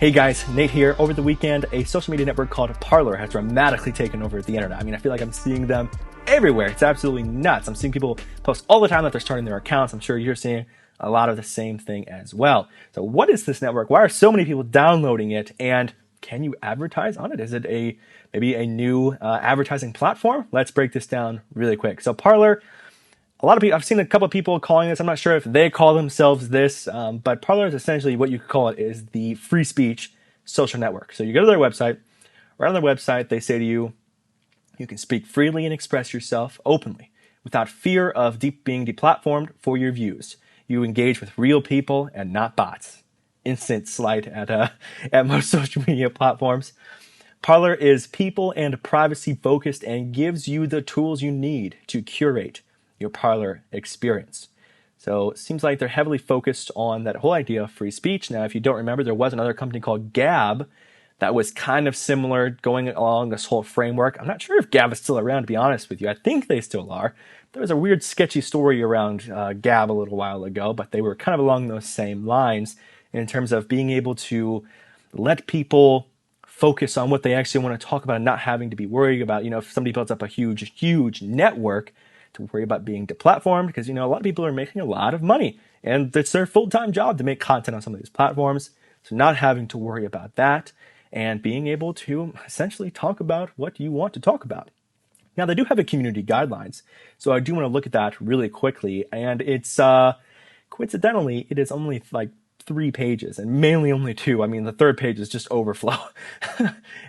Hey guys, Nate here. Over the weekend, a social media network called Parler has dramatically taken over the internet. I feel like I'm seeing them everywhere. It's absolutely nuts. I'm seeing people post all the time that they're starting their accounts. I'm sure you're seeing a lot of the same thing as well. So what is this network? Why are so many people downloading it? And can you advertise on it? Is it maybe a new advertising platform? Let's break this down really quick. So Parler, a lot of people, I've seen a couple of people calling this. I'm not sure if they call themselves this, but Parler is essentially what you could call it is the free speech social network. So you go to their website. Right on their website, they say to you, you can speak freely and express yourself openly without fear of being deplatformed for your views. You engage with real people and not bots. Instant slight at most social media platforms. Parler is people and privacy focused and gives you the tools you need to curate your Parler experience. So it seems like they're heavily focused on that whole idea of free speech. Now, if you don't remember, there was another company called Gab that was kind of similar going along this whole framework. I'm not sure if Gab is still around, to be honest with you. I think they still are. There was a weird sketchy story around Gab a little while ago, but they were kind of along those same lines in terms of being able to let people focus on what they actually want to talk about and not having to be worried about, if somebody builds up a huge network, to worry about being deplatformed, because a lot of people are making a lot of money and it's their full-time job to make content on some of these platforms. So not having to worry about that and being able to essentially talk about what you want to talk about. Now, they do have a community guidelines, so I do want to look at that really quickly. And it's coincidentally, it is only like 3 pages and mainly only 2. The third page is just overflow.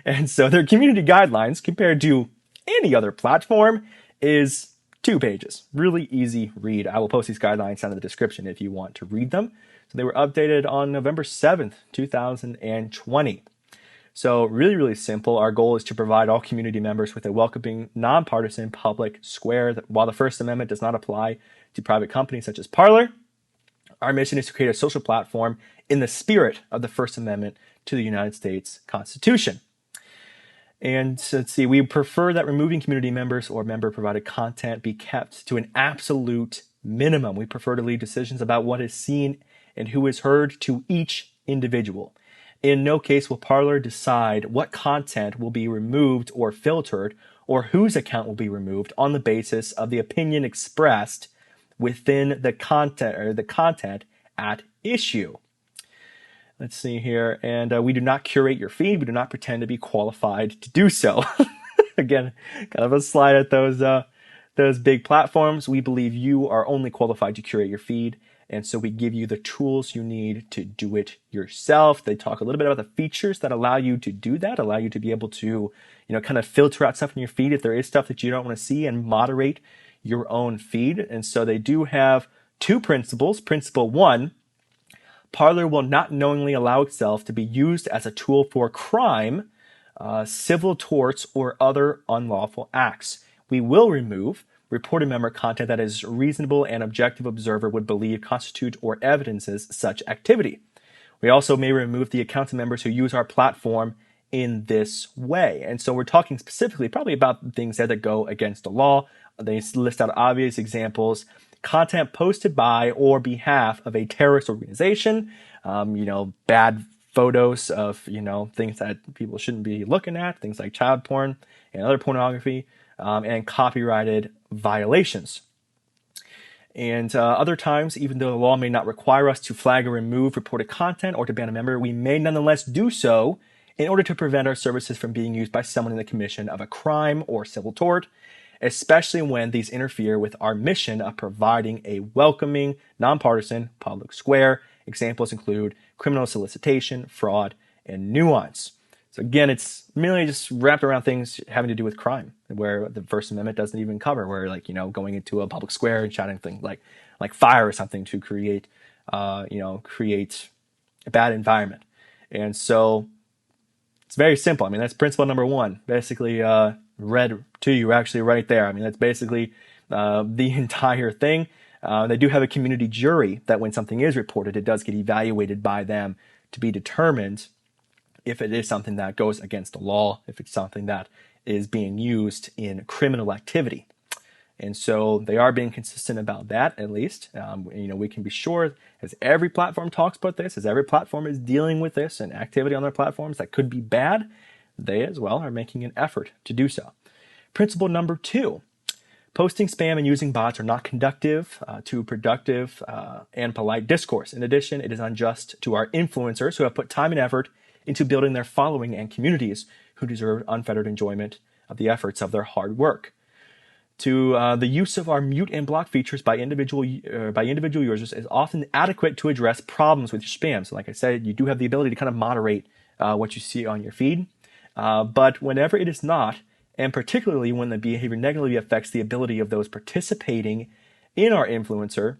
And so their community guidelines compared to any other platform is 2 pages. Really easy read. I will post these guidelines down in the description if you want to read them. So they were updated on November 7th, 2020. So really simple. Our goal is to provide all community members with a welcoming, nonpartisan public square. While the First Amendment does not apply to private companies such as Parler, our mission is to create a social platform in the spirit of the First Amendment to the United States Constitution. And let's see, we prefer that removing community members or member-provided content be kept to an absolute minimum. We prefer to leave decisions about what is seen and who is heard to each individual. In no case will Parler decide what content will be removed or filtered or whose account will be removed on the basis of the opinion expressed within the content at issue. Let's see here. And we do not curate your feed. We do not pretend to be qualified to do so. Again, kind of a slide at those big platforms. We believe you are only qualified to curate your feed. And so we give you the tools you need to do it yourself. They talk a little bit about the features that allow you to do that, allow you to be able to, kind of filter out stuff in your feed if there is stuff that you don't want to see and moderate your own feed. And so they do have 2 principles. Principle 1, Parler will not knowingly allow itself to be used as a tool for crime, civil torts, or other unlawful acts. We will remove reported member content that is reasonable and objective observer would believe constitute or evidences such activity. We also may remove the accounts of members who use our platform in this way. And so we're talking specifically probably about things that go against the law. They list out obvious examples. Content posted by or behalf of a terrorist organization, bad photos of, things that people shouldn't be looking at, things like child porn and other pornography, and copyrighted violations. And other times, even though the law may not require us to flag or remove reported content or to ban a member, we may nonetheless do so in order to prevent our services from being used by someone in the commission of a crime or civil tort, especially when these interfere with our mission of providing a welcoming, nonpartisan public square. Examples include criminal solicitation, fraud, and nuance. So again, it's mainly just wrapped around things having to do with crime, where the First Amendment doesn't even cover, where going into a public square and shouting things like fire or something to create a bad environment. And so it's very simple. That's principle number 1. Basically, read to you actually right there. That's basically the entire thing. They do have a community jury that when something is reported, it does get evaluated by them to be determined if it is something that goes against the law, if it's something that is being used in criminal activity. And so they are being consistent about that, at least. We can be sure, as every platform talks about this, as every platform is dealing with this and activity on their platforms that could be bad, they as well are making an effort to do so. Principle number 2, posting spam and using bots are not conducive to productive and polite discourse. In addition, it is unjust to our influencers who have put time and effort into building their following and communities who deserve unfettered enjoyment of the efforts of their hard work. To the use of our mute and block features by individual users is often adequate to address problems with your spam. So like I said, you do have the ability to kind of moderate what you see on your feed. But whenever it is not, and particularly when the behavior negatively affects the ability of those participating in our influencer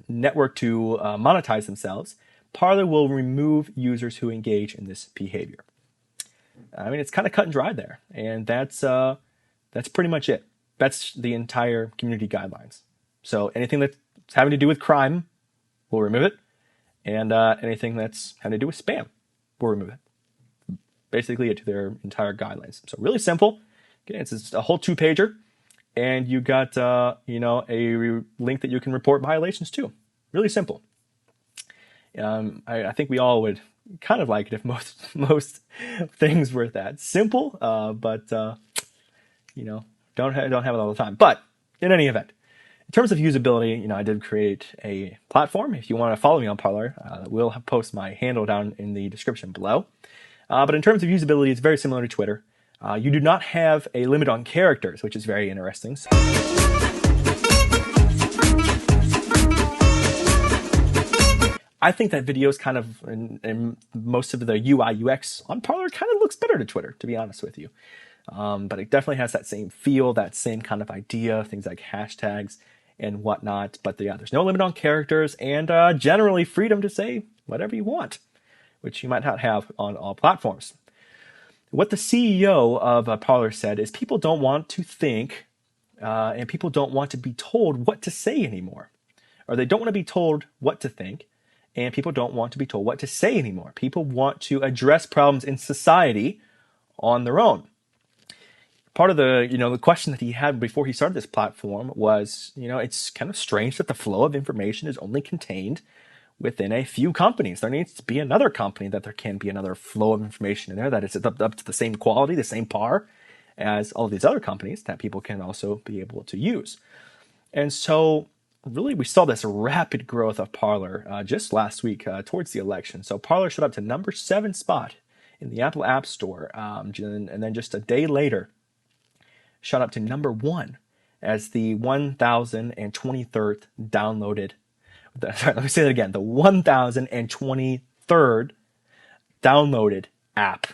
network to monetize themselves, Parler will remove users who engage in this behavior. I mean, it's kind of cut and dry there, and that's pretty much it. That's the entire community guidelines. So anything that's having to do with crime, we'll remove it, and anything that's having to do with spam, we'll remove it. Basically, to their entire guidelines. So really simple. Okay, it's just a whole 2-pager, and you got a link that you can report violations to. Really simple. I think we all would kind of like it if most things were that simple, but don't have it all the time. But in any event, in terms of usability, I did create a platform. If you want to follow me on Parler, we'll post my handle down in the description below. But in terms of usability, it's very similar to Twitter. You do not have a limit on characters, which is very interesting. I think that videos kind of, and most of the UI UX on Parler kind of looks better to Twitter, to be honest with you. But it definitely has that same feel, that same kind of idea, things like hashtags and whatnot. But there's no limit on characters and generally freedom to say whatever you want, which you might not have on all platforms. What the CEO of Parler said is people don't want to think and people don't want to be told what to say anymore. Or they don't want to be told what to think, and people don't want to be told what to say anymore. People want to address problems in society on their own. Part of the question that he had before he started this platform was, it's kind of strange that the flow of information is only contained within a few companies. There needs to be another company that there can be another flow of information in there that is up to the same quality, the same par as all of these other companies that people can also be able to use. And so really we saw this rapid growth of Parler just last week towards the election. So Parler shot up to number 7 spot in the Apple App Store. And then just a day later, shot up to number 1 as the 1,023rd downloaded. Sorry, let me say that again. The 1,023rd downloaded app,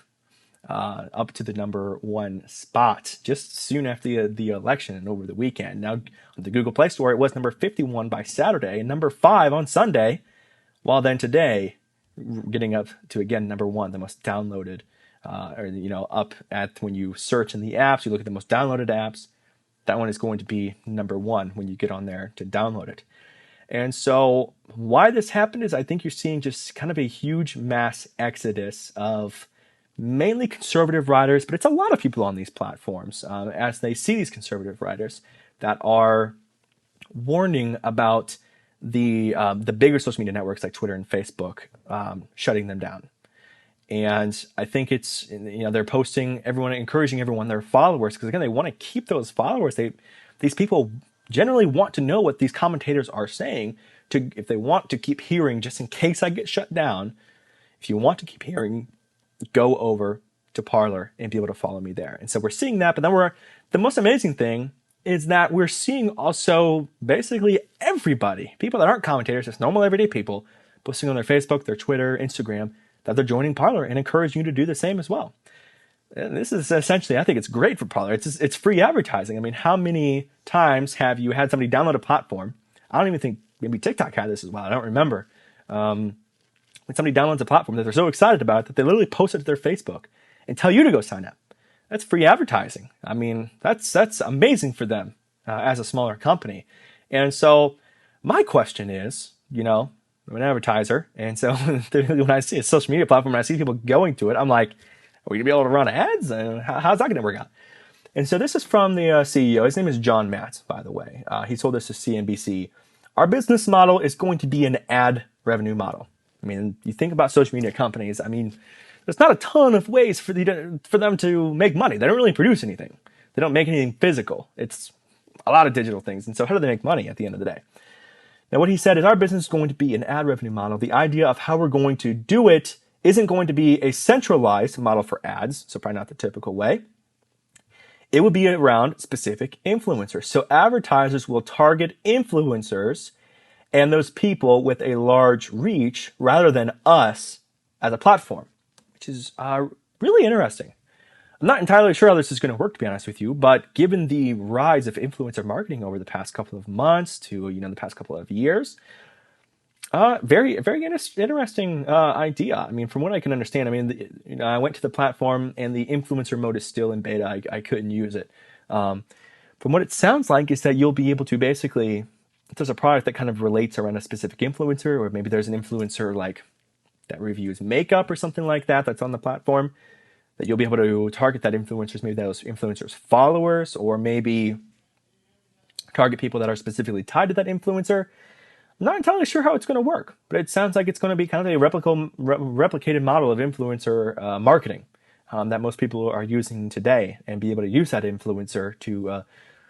up to the number 1 spot, just soon after the election and over the weekend. Now, on the Google Play Store, it was number 51 by Saturday and number 5 on Sunday, while then today, getting up to, again, number 1, the most downloaded, up at when you search in the apps, you look at the most downloaded apps, that one is going to be number 1 when you get on there to download it. And so why this happened is I think you're seeing just kind of a huge mass exodus of mainly conservative writers, but it's a lot of people on these platforms as they see these conservative writers that are warning about the bigger social media networks like Twitter and Facebook shutting them down. And I think it's, they're posting encouraging everyone, their followers, because again, they want to keep those followers. These people generally want to know what these commentators are saying if they want to keep hearing, just in case I get shut down. If you want to keep hearing, go over to Parler and be able to follow me there. And so we're seeing that, but then the most amazing thing is that we're seeing also basically everybody, people that aren't commentators, just normal everyday people, posting on their Facebook, their Twitter, Instagram, that they're joining Parler and encouraging you to do the same as well. And this is essentially, I think it's great for Parler. It's free advertising. I mean, how many times have you had somebody download a platform? I don't even think, maybe TikTok had this as well. I don't remember. When somebody downloads a platform that they're so excited about that they literally post it to their Facebook and tell you to go sign up. That's free advertising. I mean, that's amazing for them as a smaller company. And so my question is, I'm an advertiser. And so when I see a social media platform and I see people going to it, I'm like, are we going to be able to run ads? How's that going to work out? And so this is from the CEO. His name is John Matt, by the way. He told this to CNBC. Our business model is going to be an ad revenue model. I mean, you think about social media companies. I mean, there's not a ton of ways for them to make money. They don't really produce anything. They don't make anything physical. It's a lot of digital things. And so how do they make money at the end of the day? Now, what he said is our business is going to be an ad revenue model. The idea of how we're going to do it isn't going to be a centralized model for ads, so probably not the typical way. It would be around specific influencers. So advertisers will target influencers and those people with a large reach rather than us as a platform, which is really interesting. I'm not entirely sure how this is going to work, to be honest with you, but given the rise of influencer marketing over the past couple of months to, the past couple of years, very interesting idea. I mean, from what I can understand, I mean, I went to the platform and the influencer mode is still in beta. I couldn't use it. From what it sounds like is that you'll be able to basically, if there's a product that kind of relates around a specific influencer, or maybe there's an influencer like that reviews makeup or something like that that's on the platform, that you'll be able to target that influencers, maybe those influencers' followers, or maybe target people that are specifically tied to that influencer. I'm not entirely sure how it's going to work, but it sounds like it's going to be kind of a replicated model of influencer marketing that most people are using today, and be able to use that influencer to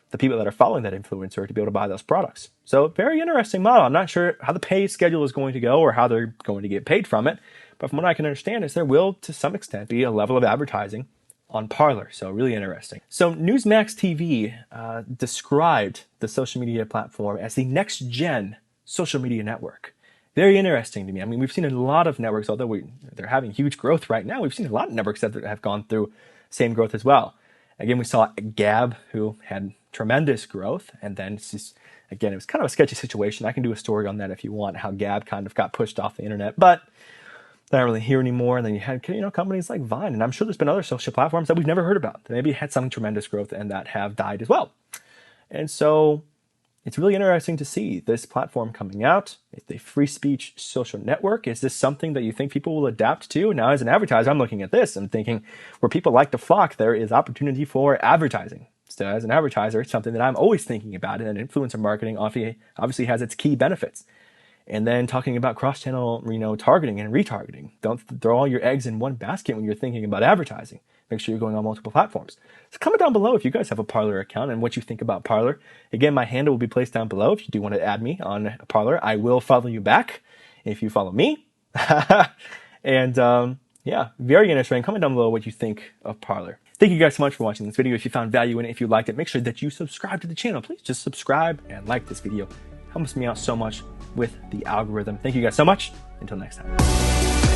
the people that are following that influencer to be able to buy those products. So very interesting model. I'm not sure how the pay schedule is going to go or how they're going to get paid from it, but from what I can understand is there will, to some extent, be a level of advertising on Parler. So really interesting. So Newsmax TV described the social media platform as the next gen social media network. Very interesting to me. I mean, we've seen a lot of networks, although they're having huge growth right now. We've seen a lot of networks that have gone through same growth as well. Again, we saw Gab, who had tremendous growth, and then it's just, again, it was kind of a sketchy situation. I can do a story on that if you want, how Gab kind of got pushed off the internet, but they're not really here anymore. And then you had, companies like Vine, and I'm sure there's been other social platforms that we've never heard about that maybe had some tremendous growth and that have died as well. And so it's really interesting to see this platform coming out. It's a free speech social network. Is this something that you think people will adapt to? Now, as an advertiser, I'm looking at this and thinking, where people like to flock, there is opportunity for advertising. So as an advertiser, it's something that I'm always thinking about, and influencer marketing obviously has its key benefits. And then talking about cross-channel, targeting and retargeting. Don't throw all your eggs in one basket when you're thinking about advertising. Make sure you're going on multiple platforms. So comment down below if you guys have a Parler account and what you think about Parler. Again, my handle will be placed down below. If you do want to add me on Parler, I will follow you back if you follow me. And yeah, very interesting. Comment down below what you think of Parler. Thank you guys so much for watching this video. If you found value in it, if you liked it, make sure that you subscribe to the channel. Please just subscribe and like this video. It helps me out so much with the algorithm. Thank you guys so much. Until next time.